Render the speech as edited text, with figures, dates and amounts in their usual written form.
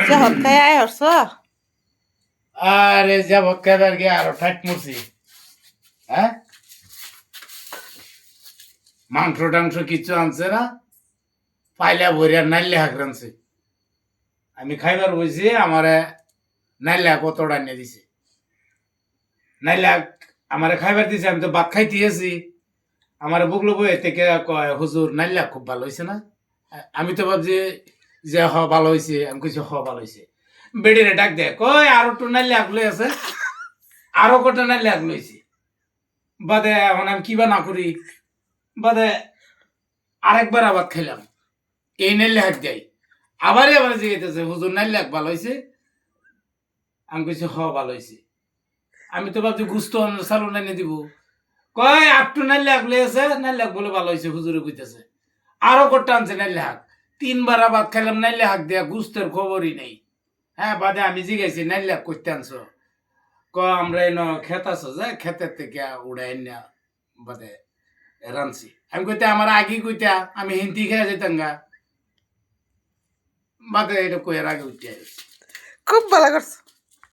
জহর খাই আয় হরছ আরে যাব কেদার গিয়ে আরো ঠাট মরছি হ্যাঁ মাংস টাংস কিছু আনছে না পাইলা ভরিয়া নাইলে হাক রানছে আমি খাইবার বইছি আমারে নাইলে হাক কত ডাইনে দিছে নাইলে হাক আমারে খাইবার দিছে আমি তো ভাত খাইতে এসি আমার বুকলো বই থেকে কয় হুজুর নাইলে হাক খুব ভালো হয়েছে না আমি তো ভাবছি যে হ ভালো হয়েছে আমি কইছি হ ভালো হয়েছে বেডিরে ডাক দে কয় আরো একটু নাইলে হাক লই আছে আরো কটা নাইলে হাক লইছি বাদে এখন আমি কিবা না করি বাদে আরেকবার আবার খেলাম এই নাইলে হাক দেয় আবার জিজ্ঞেস হুজুর নাইলে হাক ভালো হয়েছে আমি কইছি হ ভালো হয়েছে আমি তো ভাবছি গুস্ত চালু নাইনে দিব কয় আটটু নাইলে হাক লই আছে নাইলে হাক বলে ভালো হয়েছে হুজুরে কইতেছে আরো কটা আনছে নাইলে হাক তিনবার আবার খেলাম নাইলে হাক দেয়া গুস্তের খবরই নেই হ্যাঁ বাদে আমি জিজ্ঞাসি নাইলে হাক করতে আনছো আমরা এনে খেত আছো যে খেতের থেকে উড়াই না বাদে রানছি আমি কইতে আমার আগে কইতা আমি হিন্দি খেয়ে যেতাম গা বাদে এটা কইয়ার আগে উঠতে খুব ভালো করছো